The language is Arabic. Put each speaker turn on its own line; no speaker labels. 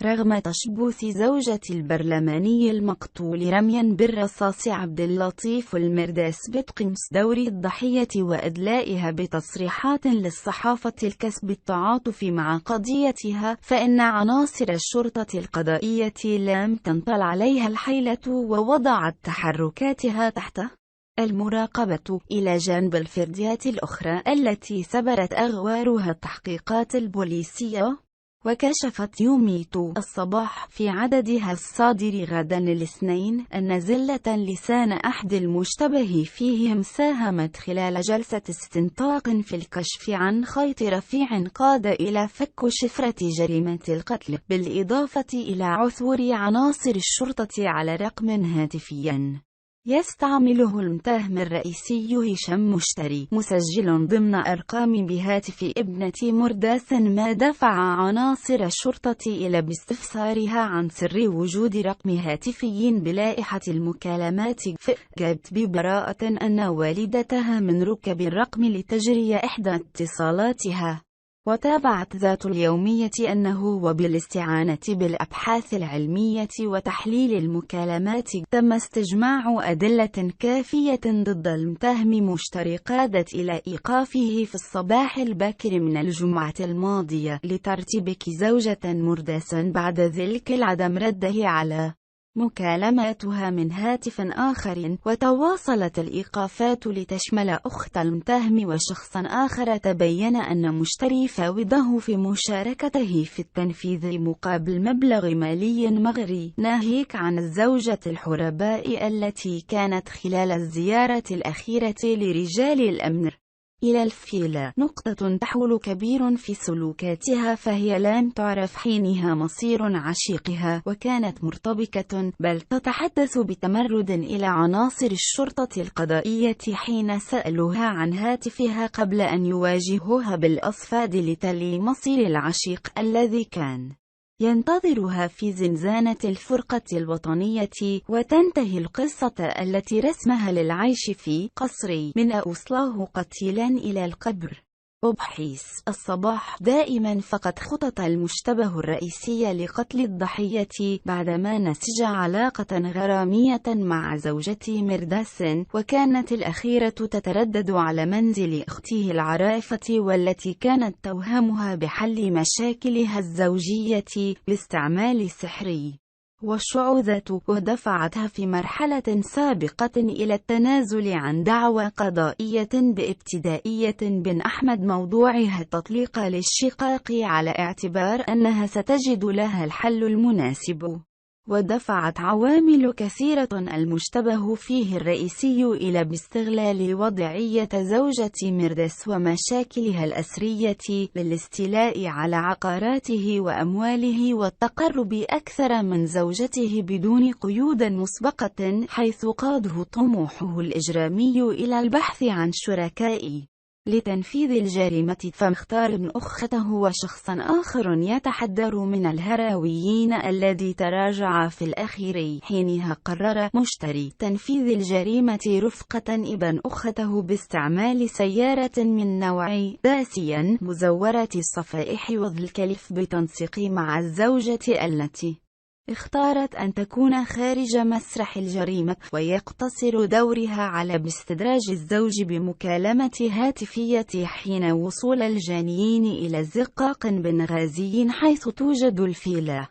رغم تشبث زوجة البرلماني المقتول رميا بالرصاص عبد اللطيف المرداس بتقمص دور الضحية وإدلائها بتصريحات للصحافة الكسب التعاطف مع قضيتها، فإن عناصر الشرطة القضائية لم تنطل عليها الحيلة ووضعت تحركاتها تحت المراقبة، إلى جانب الفرديات الأخرى التي سبرت أغوارها التحقيقات البوليسية. وكشفت يوميت الصباح في عددها الصادر غدا الاثنين أن زلة لسان أحد المشتبه فيهم ساهمت خلال جلسة استنطاق في الكشف عن خيط رفيع قاد إلى فك شفرة جريمة القتل، بالإضافة إلى عثور عناصر الشرطة على رقم هاتفي يستعمله المتهم الرئيسي هشام مشتري مسجل ضمن أرقام بهاتف ابنة مرداس، ما دفع عناصر الشرطة إلى باستفسارها عن سر وجود رقم هاتفي بلائحة المكالمات. فأجابت ببراءة أن والدتها من ركب الرقم لتجري إحدى اتصالاتها. وتابعت ذات اليومية أنه وبالاستعانة بالأبحاث العلمية وتحليل المكالمات تم استجماع أدلة كافية ضد المتهم مشتري قادت إلى إيقافه في الصباح الباكر من الجمعة الماضية لترتبك زوجة مرداس بعد ذلك العدم رده على مكالماتها من هاتف آخر. وتواصلت الإيقافات لتشمل أخت المتهم وشخصا آخر تبين أن مشتري فاوضه في مشاركته في التنفيذ مقابل مبلغ مالي مغري، ناهيك عن الزوجة الحرباء التي كانت خلال الزيارة الأخيرة لرجال الأمن إلى الفيلا نقطة تحول كبير في سلوكاتها، فهي لم تعرف حينها مصير عشيقها وكانت مرتبكة، بل تتحدث بتمرد إلى عناصر الشرطة القضائية حين سألوها عن هاتفها قبل أن يواجهوها بالأصفاد لتلي مصير العشيق الذي كان ينتظرها في زنزانة الفرقة الوطنية. وتنتهي القصة التي رسمها للعيش في قصر من أوصله قتيلا إلى القبر. أبحيث الصباح دائما فقد خطط المشتبه الرئيسي لقتل الضحية بعدما نسج علاقة غرامية مع زوجة مرداس، وكانت الأخيرة تتردد على منزل أخته العرافة والتي كانت توهمها بحل مشاكلها الزوجية باستعمال سحر والشعوذة، ودفعتها في مرحلة سابقة إلى التنازل عن دعوى قضائية بابتدائية بن أحمد موضوعها التطليق للشقاق على اعتبار أنها ستجد لها الحل المناسب. ودفعت عوامل كثيرة المشتبه فيه الرئيسي إلى باستغلال وضعية زوجة مرداس ومشاكلها الأسرية للاستيلاء على عقاراته وأمواله والتقرب أكثر من زوجته بدون قيود مسبقة، حيث قاده طموحه الإجرامي إلى البحث عن شركاء لتنفيذ الجريمة، فاختار ابن أخته وشخصا آخر يتحدر من الهراويين الذي تراجع في الأخير. حينها قرر مشتري تنفيذ الجريمة رفقة ابن أخته باستعمال سيارة من نوع داسيا مزورة الصفائح والكلف بالتنسيق مع الزوجة التي اختارت أن تكون خارج مسرح الجريمة، ويقتصر دورها على باستدراج الزوج بمكالمة هاتفية حين وصول الجانيين إلى زقاق بنغازي حيث توجد الفيلا.